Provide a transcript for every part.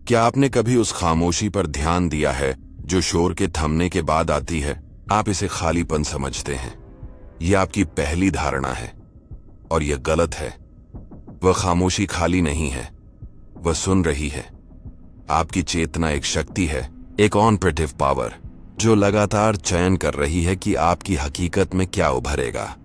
क्या आपने कभी उस खामोशी पर ध्यान दिया है जो शोर के थमने के बाद आती है? आप इसे खालीपन समझते हैं। यह आपकी पहली धारणा है और यह गलत है। वह खामोशी खाली नहीं है, वह सुन रही है। आपकी चेतना एक शक्ति है, एक ऑपरेटिव पावर, जो लगातार चयन कर रही है कि आपकी हकीकत में क्या उभरेगा।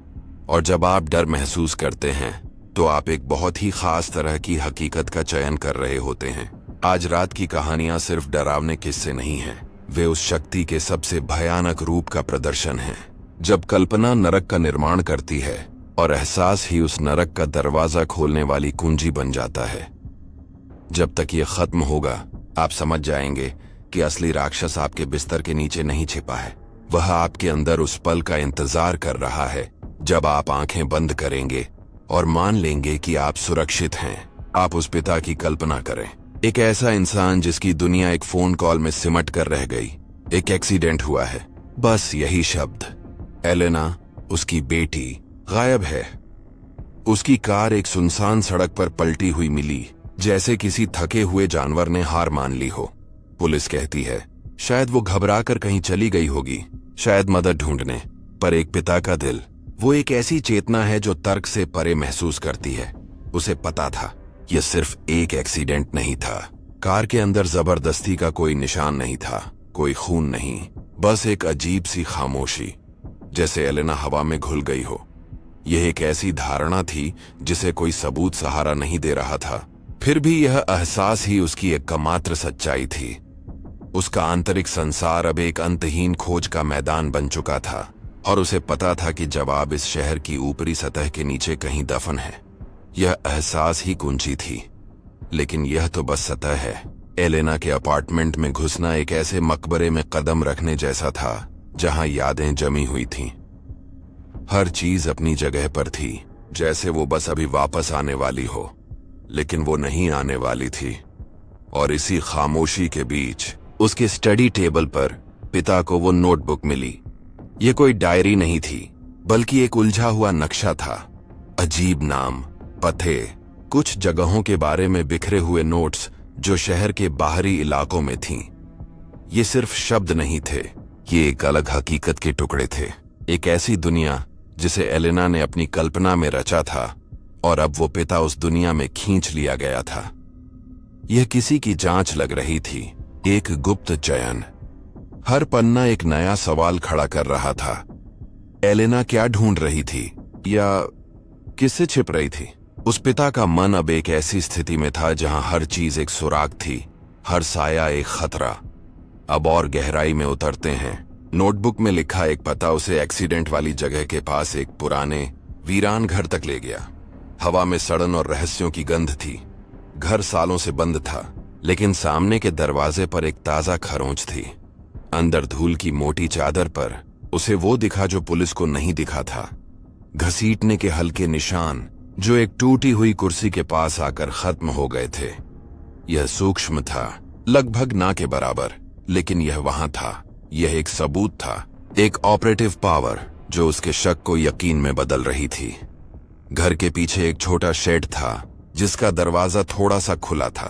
और जब आप डर महसूस करते हैं तो आप एक बहुत ही खास तरह की हकीकत का चयन कर रहे होते हैं। आज रात की कहानियां सिर्फ डरावने किस्से नहीं हैं, वे उस शक्ति के सबसे भयानक रूप का प्रदर्शन हैं। जब कल्पना नरक का निर्माण करती है और एहसास ही उस नरक का दरवाजा खोलने वाली कुंजी बन जाता है। जब तक ये खत्म होगा, आप समझ जाएंगे कि असली राक्षस आपके बिस्तर के नीचे नहीं छिपा है। वह आपके अंदर उस पल का इंतजार कर रहा है जब आप आंखें बंद करेंगे और मान लेंगे कि आप सुरक्षित हैं। आप उस पिता की कल्पना करें, एक ऐसा इंसान जिसकी दुनिया एक फोन कॉल में सिमट कर रह गई। एक एक्सीडेंट हुआ है, बस यही शब्द। एलेना, उसकी बेटी, गायब है। उसकी कार एक सुनसान सड़क पर पलटी हुई मिली, जैसे किसी थके हुए जानवर ने हार मान ली हो। पुलिस कहती है शायद वो घबराकर कहीं चली गई होगी, शायद मदद ढूंढने। पर एक पिता का दिल, वो एक ऐसी चेतना है जो तर्क से परे महसूस करती है। उसे पता था यह सिर्फ एक एक्सीडेंट नहीं था। कार के अंदर जबरदस्ती का कोई निशान नहीं था, कोई खून नहीं, बस एक अजीब सी खामोशी, जैसे एलेना हवा में घुल गई हो। यह एक ऐसी धारणा थी जिसे कोई सबूत सहारा नहीं दे रहा था। फिर भी यह एहसास ही उसकी एकमात्र सच्चाई थी। उसका आंतरिक संसार अब एक अंतहीन खोज का मैदान बन चुका था और उसे पता था कि जवाब इस शहर की ऊपरी सतह के नीचे कहीं दफन है। यह एहसास ही कुंजी थी, लेकिन यह तो बस सतह है। एलेना के अपार्टमेंट में घुसना एक ऐसे मकबरे में कदम रखने जैसा था जहां यादें जमी हुई थीं। हर चीज अपनी जगह पर थी, जैसे वो बस अभी वापस आने वाली हो, लेकिन वो नहीं आने वाली थी। और इसी खामोशी के बीच उसके स्टडी टेबल पर पिता को वो नोटबुक मिली। ये कोई डायरी नहीं थी, बल्कि एक उलझा हुआ नक्शा था। अजीब नाम, पते, कुछ जगहों के बारे में बिखरे हुए नोट्स जो शहर के बाहरी इलाकों में थीं। ये सिर्फ शब्द नहीं थे, ये एक अलग हकीकत के टुकड़े थे। एक ऐसी दुनिया जिसे एलेना ने अपनी कल्पना में रचा था और अब वो पिता उस दुनिया में खींच लिया गया था। यह किसी की जांच लग रही थी, एक गुप्त चयन। हर पन्ना एक नया सवाल खड़ा कर रहा था। एलेना क्या ढूंढ रही थी या किससे छिप रही थी? उस पिता का मन अब एक ऐसी स्थिति में था जहां हर चीज एक सुराग थी, हर साया एक खतरा। अब और गहराई में उतरते हैं। नोटबुक में लिखा एक पता उसे एक्सीडेंट वाली जगह के पास एक पुराने वीरान घर तक ले गया। हवा में सड़न और रहस्यों की गंध थी। घर सालों से बंद था, लेकिन सामने के दरवाजे पर एक ताजा खरोंच थी। अंदर धूल की मोटी चादर पर उसे वो दिखा जो पुलिस को नहीं दिखा था। घसीटने के हल्के निशान जो एक टूटी हुई कुर्सी के पास आकर खत्म हो गए थे। यह सूक्ष्म था, लगभग ना के बराबर, लेकिन यह वहां था। यह एक सबूत था, एक ऑपरेटिव पावर जो उसके शक को यकीन में बदल रही थी। घर के पीछे एक छोटा शेड था जिसका दरवाजा थोड़ा सा खुला था।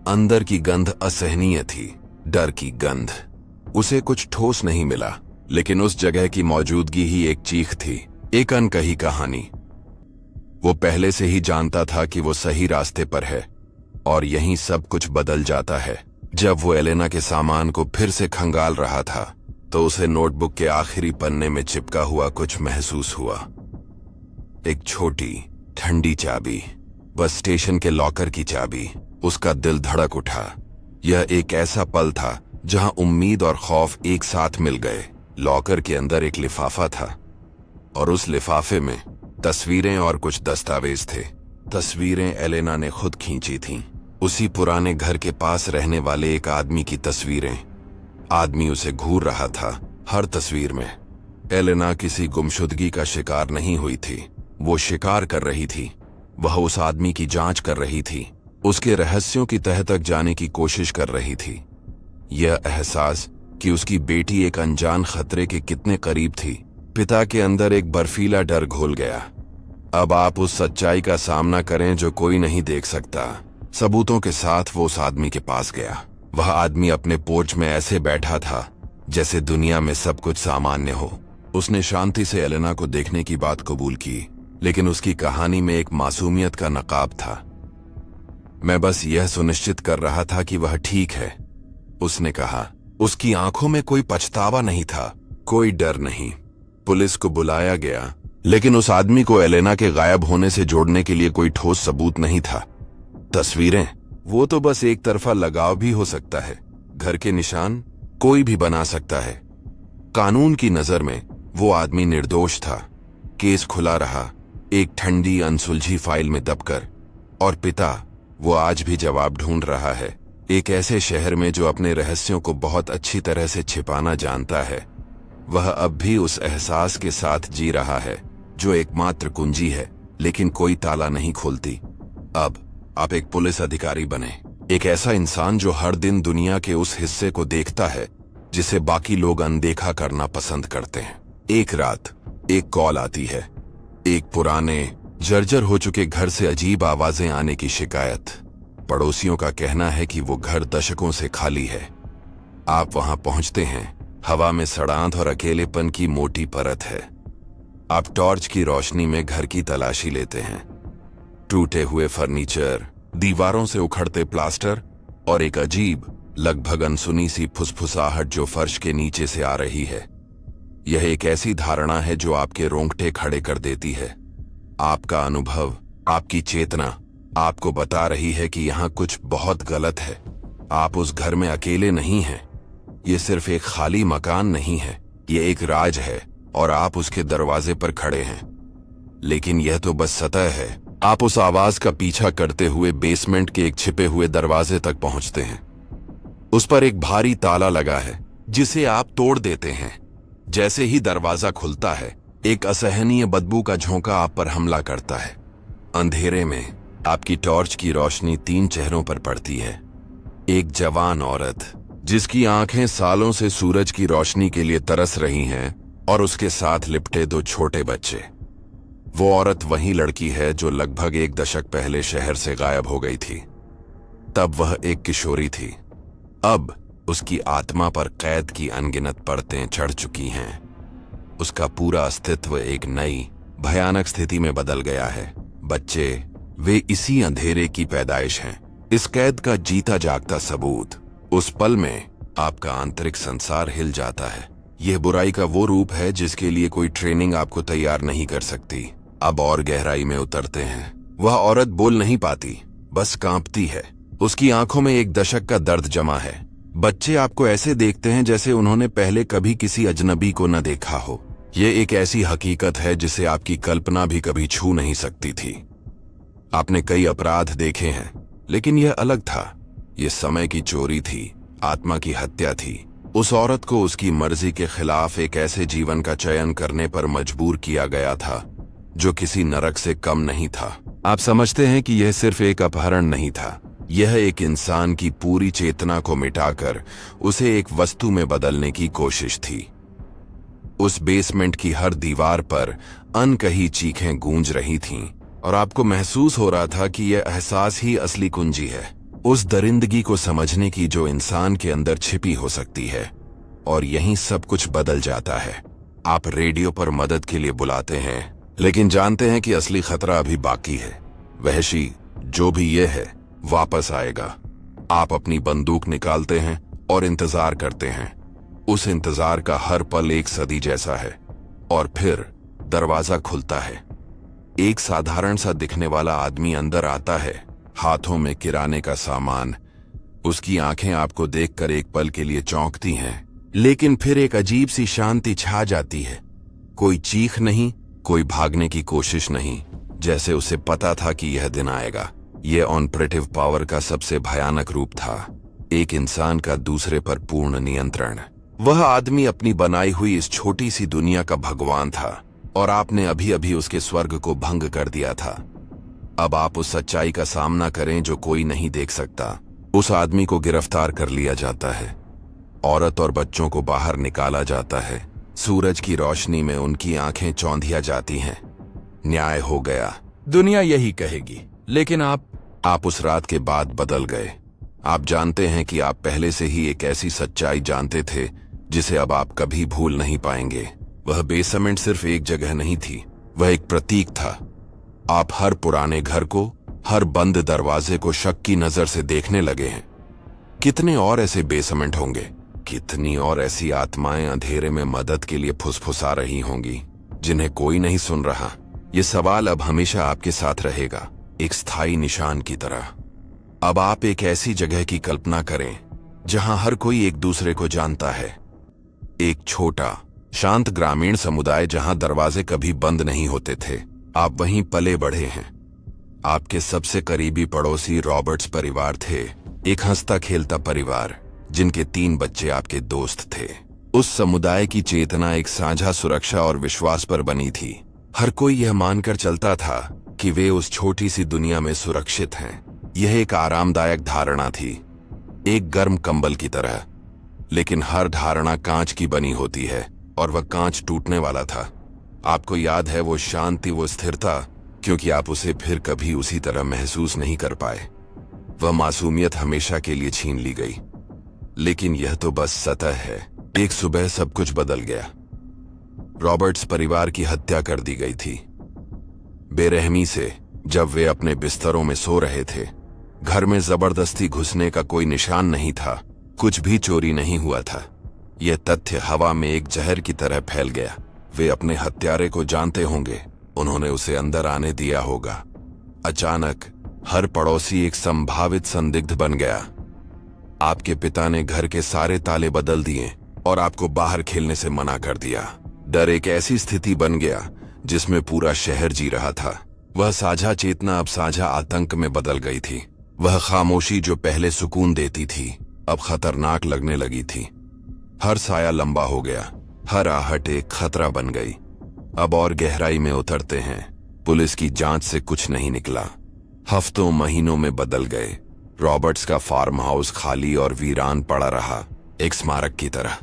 अंदर की गंध असहनीय थी, डर की गंध। उसे कुछ ठोस नहीं मिला, लेकिन उस जगह की मौजूदगी ही एक चीख थी, एक अनकही कहानी। वो पहले से ही जानता था कि वो सही रास्ते पर है, और यहीं सब कुछ बदल जाता है। जब वो एलेना के सामान को फिर से खंगाल रहा था तो उसे नोटबुक के आखिरी पन्ने में चिपका हुआ कुछ महसूस हुआ। एक छोटी ठंडी चाबी, बस स्टेशन के लॉकर की चाबी। उसका दिल धड़क उठा। यह एक ऐसा पल था जहां उम्मीद और खौफ एक साथ मिल गए। लॉकर के अंदर एक लिफाफा था और उस लिफाफे में तस्वीरें और कुछ दस्तावेज थे। तस्वीरें एलेना ने खुद खींची थीं, उसी पुराने घर के पास रहने वाले एक आदमी की तस्वीरें। आदमी उसे घूर रहा था हर तस्वीर में। एलेना किसी गुमशुदगी का शिकार नहीं हुई थी, वो शिकार कर रही थी। वह उस आदमी की जांच कर रही थी, उसके रहस्यों की तह तक जाने की कोशिश कर रही थी। यह एहसास कि उसकी बेटी एक अनजान खतरे के कितने करीब थी, पिता के अंदर एक बर्फीला डर घोल गया। अब आप उस सच्चाई का सामना करें जो कोई नहीं देख सकता, सबूतों के साथ वो उस आदमी के पास गया। वह आदमी अपने पोर्च में ऐसे बैठा था जैसे दुनिया में सब कुछ सामान्य हो। उसने शांति से एलेना को देखने की बात कबूल की, लेकिन उसकी कहानी में एक मासूमियत का नकाब था। मैं बस यह सुनिश्चित कर रहा था कि वह ठीक है, उसने कहा। उसकी आंखों में कोई पछतावा नहीं था, कोई डर नहीं। पुलिस को बुलाया गया, लेकिन उस आदमी को एलेना के गायब होने से जोड़ने के लिए कोई ठोस सबूत नहीं था। तस्वीरें, वो तो बस एक तरफा लगाव भी हो सकता है। घर के निशान कोई भी बना सकता है। कानून की नजर में वो आदमी निर्दोष था। केस खुला रहा, एक ठंडी अनसुलझी फाइल में दबकर। और पिता, वो आज भी जवाब ढूंढ रहा है, एक ऐसे शहर में जो अपने रहस्यों को बहुत अच्छी तरह से छिपाना जानता है। वह अब भी उस एहसास के साथ जी रहा है जो एकमात्र कुंजी है, लेकिन कोई ताला नहीं खोलती। अब आप एक पुलिस अधिकारी बने, एक ऐसा इंसान जो हर दिन दुनिया के उस हिस्से को देखता है जिसे बाकी लोग अनदेखा करना पसंद करते हैं। एक रात एक कॉल आती है, एक पुराने जर्जर हो चुके घर से अजीब आवाजें आने की शिकायत। पड़ोसियों का कहना है कि वो घर दशकों से खाली है। आप वहां पहुंचते हैं। हवा में सड़ांध और अकेलेपन की मोटी परत है। आप टॉर्च की रोशनी में घर की तलाशी लेते हैं। टूटे हुए फर्नीचर, दीवारों से उखड़ते प्लास्टर और एक अजीब, लगभग अनसुनी सी फुसफुसाहट जो फर्श के नीचे से आ रही है। यह एक ऐसी धारणा है जो आपके रोंगटे खड़े कर देती है। आपका अनुभव, आपकी चेतना आपको बता रही है कि यहां कुछ बहुत गलत है। आप उस घर में अकेले नहीं हैं। ये सिर्फ एक खाली मकान नहीं है, ये एक राज है और आप उसके दरवाजे पर खड़े हैं। लेकिन यह तो बस सतह है। आप उस आवाज का पीछा करते हुए बेसमेंट के एक छिपे हुए दरवाजे तक पहुंचते हैं। उस पर एक भारी ताला लगा है जिसे आप तोड़ देते हैं। जैसे ही दरवाजा खुलता है, एक असहनीय बदबू का झोंका आप पर हमला करता है। अंधेरे में आपकी टॉर्च की रोशनी 3 चेहरों पर पड़ती है। एक जवान औरत जिसकी आंखें सालों से सूरज की रोशनी के लिए तरस रही हैं, और उसके साथ लिपटे 2 छोटे बच्चे। वो औरत वही लड़की है जो लगभग 1 दशक पहले शहर से गायब हो गई थी। तब वह एक किशोरी थी। अब उसकी आत्मा पर कैद की अनगिनत परतें चढ़ चुकी हैं। उसका पूरा अस्तित्व एक नई, भयानक स्थिति में बदल गया है। बच्चे, वे इसी अंधेरे की पैदाइश हैं, इस कैद का जीता जागता सबूत। उस पल में आपका आंतरिक संसार हिल जाता है। यह बुराई का वो रूप है जिसके लिए कोई ट्रेनिंग आपको तैयार नहीं कर सकती। अब और गहराई में उतरते हैं। वह औरत बोल नहीं पाती, बस कांपती है। उसकी आंखों में 1 दशक का दर्द जमा है। बच्चे आपको ऐसे देखते हैं जैसे उन्होंने पहले कभी किसी अजनबी को न देखा हो। यह एक ऐसी हकीकत है जिसे आपकी कल्पना भी कभी छू नहीं सकती थी। आपने कई अपराध देखे हैं, लेकिन यह अलग था। यह समय की चोरी थी, आत्मा की हत्या थी। उस औरत को उसकी मर्जी के खिलाफ एक ऐसे जीवन का चयन करने पर मजबूर किया गया था जो किसी नरक से कम नहीं था। आप समझते हैं कि यह सिर्फ एक अपहरण नहीं था, यह एक इंसान की पूरी चेतना को मिटाकर उसे एक वस्तु में बदलने की कोशिश थी। उस बेसमेंट की हर दीवार पर अनकही चीखें गूंज रही थीं, और आपको महसूस हो रहा था कि यह एहसास ही असली कुंजी है, उस दरिंदगी को समझने की जो इंसान के अंदर छिपी हो सकती है। और यहीं सब कुछ बदल जाता है। आप रेडियो पर मदद के लिए बुलाते हैं, लेकिन जानते हैं कि असली खतरा अभी बाकी है। वहशी, जो भी ये है, वापस आएगा। आप अपनी बंदूक निकालते हैं और इंतजार करते हैं। उस इंतजार का हर पल एक सदी जैसा है। और फिर दरवाजा खुलता है। एक साधारण सा दिखने वाला आदमी अंदर आता है, हाथों में किराने का सामान। उसकी आंखें आपको देखकर एक पल के लिए चौंकती हैं, लेकिन फिर एक अजीब सी शांति छा जाती है। कोई चीख नहीं, कोई भागने की कोशिश नहीं, जैसे उसे पता था कि यह दिन आएगा। यह ऑपरेटिव पावर का सबसे भयानक रूप था, एक इंसान का दूसरे पर पूर्ण नियंत्रण। वह आदमी अपनी बनाई हुई इस छोटी सी दुनिया का भगवान था, और आपने अभी अभी उसके स्वर्ग को भंग कर दिया था। अब आप उस सच्चाई का सामना करें जो कोई नहीं देख सकता। उस आदमी को गिरफ्तार कर लिया जाता है। औरत और बच्चों को बाहर निकाला जाता है। सूरज की रोशनी में उनकी आंखें चौंधिया जाती हैं। न्याय हो गया, दुनिया यही कहेगी। लेकिन आप आप उस रात के बाद बदल गए। आप जानते हैं कि आप पहले से ही एक ऐसी सच्चाई जानते थे जिसे अब आप कभी भूल नहीं पाएंगे। वह बेसमेंट सिर्फ एक जगह नहीं थी, वह एक प्रतीक था। आप हर पुराने घर को, हर बंद दरवाजे को शक की नजर से देखने लगे हैं। कितने और ऐसे बेसमेंट होंगे, कितनी और ऐसी आत्माएं अंधेरे में मदद के लिए फुसफुसा रही होंगी जिन्हें कोई नहीं सुन रहा। ये सवाल अब हमेशा आपके साथ रहेगा, एक स्थायी निशान की तरह। अब आप एक ऐसी जगह की कल्पना करें जहां हर कोई एक दूसरे को जानता है। एक छोटा शांत ग्रामीण समुदाय जहां दरवाजे कभी बंद नहीं होते थे। आप वहीं पले बढ़े हैं। आपके सबसे करीबी पड़ोसी रॉबर्ट्स परिवार थे, एक हंसता खेलता परिवार जिनके 3 बच्चे आपके दोस्त थे। उस समुदाय की चेतना एक साझा सुरक्षा और विश्वास पर बनी थी। हर कोई यह मानकर चलता था कि वे उस छोटी सी दुनिया में सुरक्षित हैं। यह एक आरामदायक धारणा थी, एक गर्म कंबल की तरह। लेकिन हर धारणा कांच की बनी होती है और वह कांच टूटने वाला था। आपको याद है वो शांति, वो स्थिरता, क्योंकि आप उसे फिर कभी उसी तरह महसूस नहीं कर पाए। वह मासूमियत हमेशा के लिए छीन ली गई। लेकिन यह तो बस सतह है। एक सुबह सब कुछ बदल गया। रॉबर्ट्स परिवार की हत्या कर दी गई थी, बेरहमी से। जब वे अपने बिस्तरों में सो रहे थे, घर में जबरदस्ती घुसने का कोई निशान नहीं था, कुछ भी चोरी नहीं हुआ था। यह तथ्य हवा में एक जहर की तरह फैल गया। वे अपने हत्यारे को जानते होंगे, उन्होंने उसे अंदर आने दिया होगा। अचानक हर पड़ोसी एक संभावित संदिग्ध बन गया। आपके पिता ने घर के सारे ताले बदल दिए और आपको बाहर खेलने से मना कर दिया। डर एक ऐसी स्थिति बन गया जिसमें पूरा शहर जी रहा था। वह साझा चेतना अब साझा आतंक में बदल गई थी। वह खामोशी जो पहले सुकून देती थी अब खतरनाक लगने लगी थी। हर साया लंबा हो गया, हर आहट एक खतरा बन गई। अब और गहराई में उतरते हैं। पुलिस की जांच से कुछ नहीं निकला। हफ्तों महीनों में बदल गए। रॉबर्ट्स का फार्म हाउस खाली और वीरान पड़ा रहा, एक स्मारक की तरह।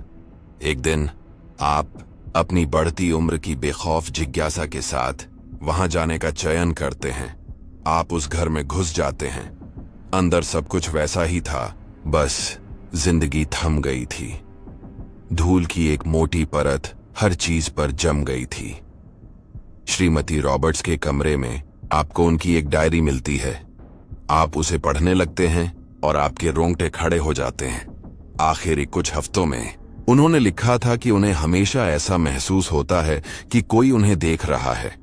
एक दिन आप अपनी बढ़ती उम्र की बेखौफ जिज्ञासा के साथ वहां जाने का चयन करते हैं। आप उस घर में घुस जाते हैं। अंदर सब कुछ वैसा ही था, बस जिंदगी थम गई थी। धूल की एक मोटी परत हर चीज पर जम गई थी। श्रीमती रॉबर्ट्स के कमरे में आपको उनकी एक डायरी मिलती है। आप उसे पढ़ने लगते हैं और आपके रोंगटे खड़े हो जाते हैं। आखिरी कुछ हफ्तों में उन्होंने लिखा था कि उन्हें हमेशा ऐसा महसूस होता है कि कोई उन्हें देख रहा है।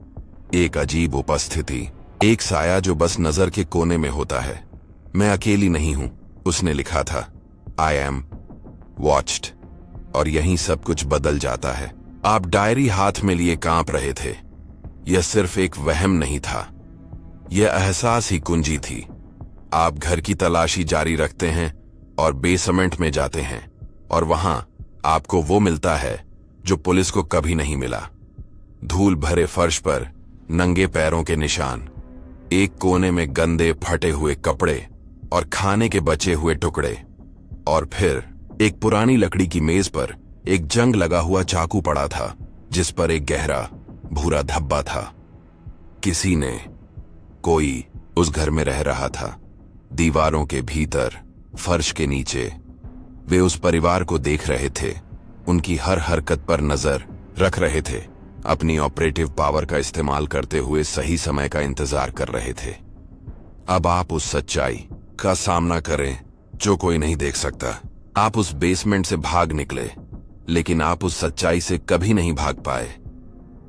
एक अजीब उपस्थिति, एक साया जो बस नजर के कोने में होता है। मैं अकेली नहीं हूं, उसने लिखा था। I am watched. और यहीं सब कुछ बदल जाता है। आप डायरी हाथ में लिए कांप रहे थे। यह सिर्फ एक वहम नहीं था, यह एहसास ही कुंजी थी। आप घर की तलाशी जारी रखते हैं और बेसमेंट में जाते हैं, और वहां आपको वो मिलता है जो पुलिस को कभी नहीं मिला। धूल भरे फर्श पर नंगे पैरों के निशान, एक कोने में गंदे फटे हुए कपड़े और खाने के बचे हुए टुकड़े, और फिर एक पुरानी लकड़ी की मेज पर एक जंग लगा हुआ चाकू पड़ा था जिस पर एक गहरा भूरा धब्बा था। किसी ने, कोई उस घर में रह रहा था। दीवारों के भीतर, फर्श के नीचे वे उस परिवार को देख रहे थे, उनकी हर हरकत पर नजर रख रहे थे, अपनी ऑपरेटिव पावर का इस्तेमाल करते हुए सही समय का इंतजार कर रहे थे। अब आप उस सच्चाई का सामना करें जो कोई नहीं देख सकता। आप उस बेसमेंट से भाग निकले, लेकिन आप उस सच्चाई से कभी नहीं भाग पाए।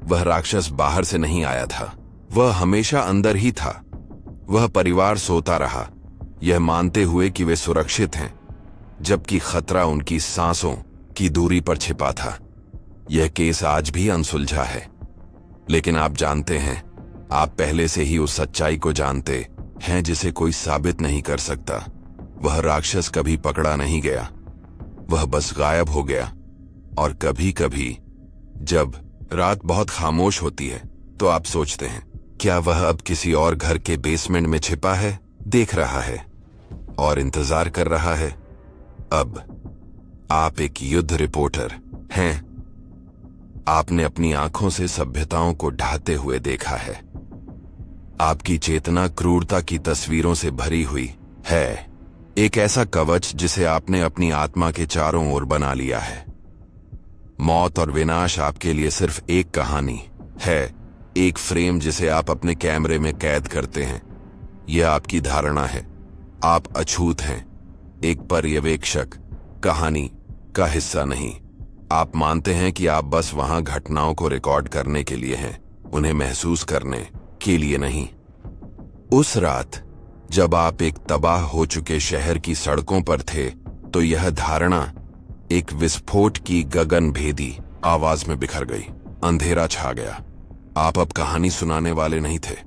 वह राक्षस बाहर से नहीं आया था, वह हमेशा अंदर ही था। वह परिवार सोता रहा, यह मानते हुए कि वे सुरक्षित हैं, जबकि खतरा उनकी सांसों की दूरी पर छिपा था। यह केस आज भी अनसुलझा है, लेकिन आप जानते हैं, आप पहले से ही उस सच्चाई को जानते हैं जिसे कोई साबित नहीं कर सकता। वह राक्षस कभी पकड़ा नहीं गया, वह बस गायब हो गया। और कभी कभी जब रात बहुत खामोश होती है तो आप सोचते हैं, क्या वह अब किसी और घर के बेसमेंट में छिपा है, देख रहा है और इंतजार कर रहा है। अब आप एक युद्ध रिपोर्टर हैं। आपने अपनी आंखों से सभ्यताओं को ढाते हुए देखा है। आपकी चेतना क्रूरता की तस्वीरों से भरी हुई है, एक ऐसा कवच जिसे आपने अपनी आत्मा के चारों ओर बना लिया है। मौत और विनाश आपके लिए सिर्फ एक कहानी है, एक फ्रेम जिसे आप अपने कैमरे में कैद करते हैं। यह आपकी धारणा है, आप अछूत हैं, एक पर्यवेक्षक, कहानी का हिस्सा नहीं। आप मानते हैं कि आप बस वहां घटनाओं को रिकॉर्ड करने के लिए हैं, उन्हें महसूस करने के लिए नहीं। उस रात जब आप एक तबाह हो चुके शहर की सड़कों पर थे, तो यह धारणा एक विस्फोट की गगनभेदी आवाज में बिखर गई। अंधेरा छा गया। आप अब कहानी सुनाने वाले नहीं थे,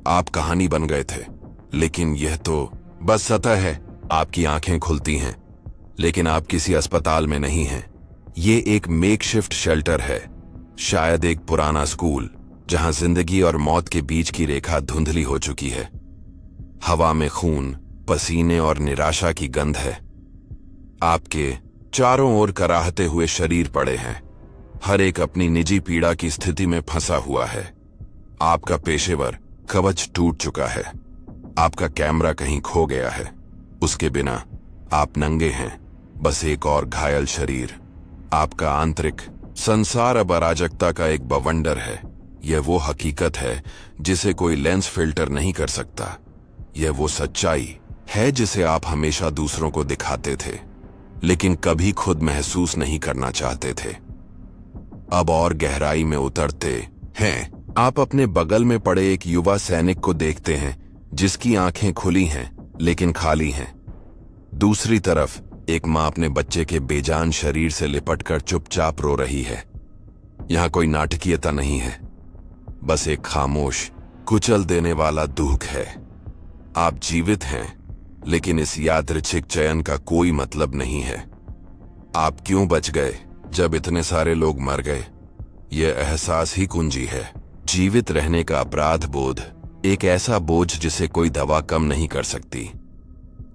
आप कहानी बन गए थे। लेकिन यह तो बस सतह है। आपकी आंखें खुलती हैं, लेकिन आप किसी अस्पताल में नहीं हैं। ये एक मेकशिफ्ट शेल्टर है, शायद एक पुराना स्कूल जहां जिंदगी और मौत के बीच की रेखा धुंधली हो चुकी है। हवा में खून, पसीने और निराशा की गंध है। आपके चारों ओर कराहते हुए शरीर पड़े हैं, हर एक अपनी निजी पीड़ा की स्थिति में फंसा हुआ है। आपका पेशेवर कवच टूट चुका है, आपका कैमरा कहीं खो गया है। उसके बिना आप नंगे हैं, बस एक और घायल शरीर। आपका आंतरिक संसार अब अराजकता का एक बवंडर है। यह वो हकीकत है जिसे कोई लेंस फिल्टर नहीं कर सकता। यह वो सच्चाई है जिसे आप हमेशा दूसरों को दिखाते थे, लेकिन कभी खुद महसूस नहीं करना चाहते थे। अब और गहराई में उतरते हैं, आप अपने बगल में पड़े एक युवा सैनिक को देखते हैं जिसकी आंखें खुली हैं लेकिन खाली हैं। दूसरी तरफ एक मां अपने बच्चे के बेजान शरीर से लिपटकर चुपचाप रो रही है। यहां कोई नाटकीयता नहीं है, बस एक खामोश, कुचल देने वाला दुख है। आप जीवित हैं, लेकिन इस यादृच्छिक चयन का कोई मतलब नहीं है। आप क्यों बच गए जब इतने सारे लोग मर गए? यह एहसास ही कुंजी है। जीवित रहने का अपराध बोध, एक ऐसा बोझ जिसे कोई दवा कम नहीं कर सकती।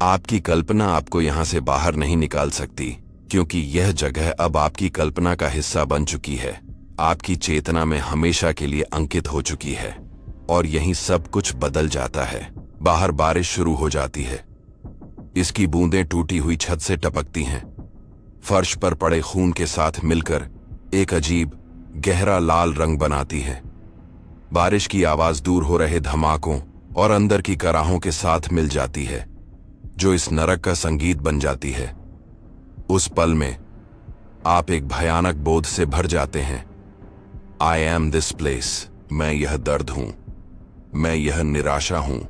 आपकी कल्पना आपको यहां से बाहर नहीं निकाल सकती, क्योंकि यह जगह अब आपकी कल्पना का हिस्सा बन चुकी है, आपकी चेतना में हमेशा के लिए अंकित हो चुकी है। और यहीं सब कुछ बदल जाता है। बाहर बारिश शुरू हो जाती है, इसकी बूंदें टूटी हुई छत से टपकती हैं, फर्श पर पड़े खून के साथ मिलकर एक अजीब गहरा लाल रंग बनाती हैं। बारिश की आवाज दूर हो रहे धमाकों और अंदर की कराहों के साथ मिल जाती है, जो इस नरक का संगीत बन जाती है। उस पल में आप एक भयानक बोध से भर जाते हैं। I am this place. मैं यह दर्द हूं, मैं यह निराशा हूं।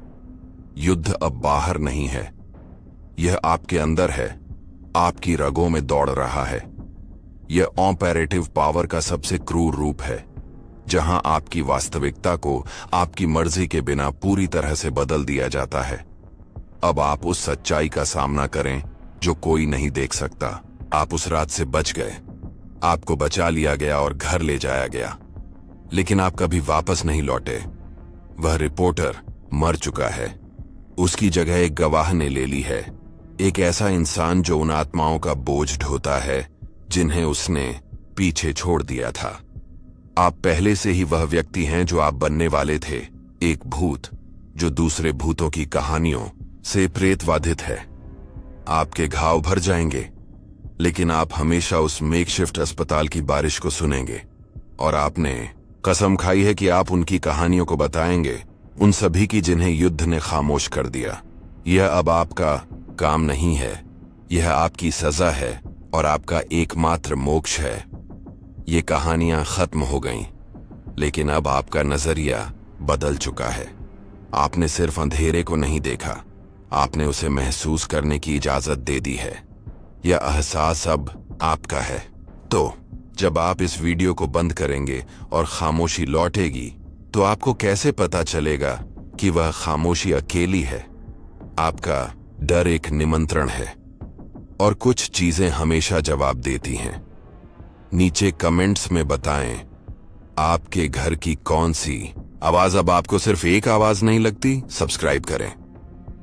युद्ध अब बाहर नहीं है, यह आपके अंदर है, आपकी रगों में दौड़ रहा है। यह ऑपरेटिव पावर का सबसे क्रूर रूप है, जहां आपकी वास्तविकता को आपकी मर्जी के बिना पूरी तरह से बदल दिया जाता है। अब आप उस सच्चाई का सामना करें जो कोई नहीं देख सकता। आप उस रात से बच गए, आपको बचा लिया गया और घर ले जाया गया, लेकिन आप कभी वापस नहीं लौटे। वह रिपोर्टर मर चुका है, उसकी जगह एक गवाह ने ले ली है, एक ऐसा इंसान जो उन आत्माओं का बोझ ढोता है जिन्हें उसने पीछे छोड़ दिया था। आप पहले से ही वह व्यक्ति हैं जो आप बनने वाले थे, एक भूत जो दूसरे भूतों की कहानियों से प्रेतवाधित है। आपके घाव भर जाएंगे, लेकिन आप हमेशा उस मेकशिफ्ट अस्पताल की बारिश को सुनेंगे। और आपने कसम खाई है कि आप उनकी कहानियों को बताएंगे, उन सभी की जिन्हें युद्ध ने खामोश कर दिया। यह अब आपका काम नहीं है, यह आपकी सजा है और आपका एकमात्र मोक्ष है। ये कहानियां खत्म हो गईं, लेकिन अब आपका नजरिया बदल चुका है। आपने सिर्फ अंधेरे को नहीं देखा, आपने उसे महसूस करने की इजाजत दे दी है। यह एहसास अब आपका है। तो जब आप इस वीडियो को बंद करेंगे और खामोशी लौटेगी, तो आपको कैसे पता चलेगा कि वह खामोशी अकेली है? आपका डर एक निमंत्रण है, और कुछ चीजें हमेशा जवाब देती हैं। नीचे कमेंट्स में बताएं, आपके घर की कौन सी आवाज अब आपको सिर्फ एक आवाज नहीं लगती? सब्सक्राइब करें,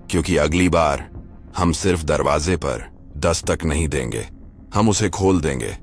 क्योंकि अगली बार हम सिर्फ दरवाजे पर दस्तक नहीं देंगे, हम उसे खोल देंगे।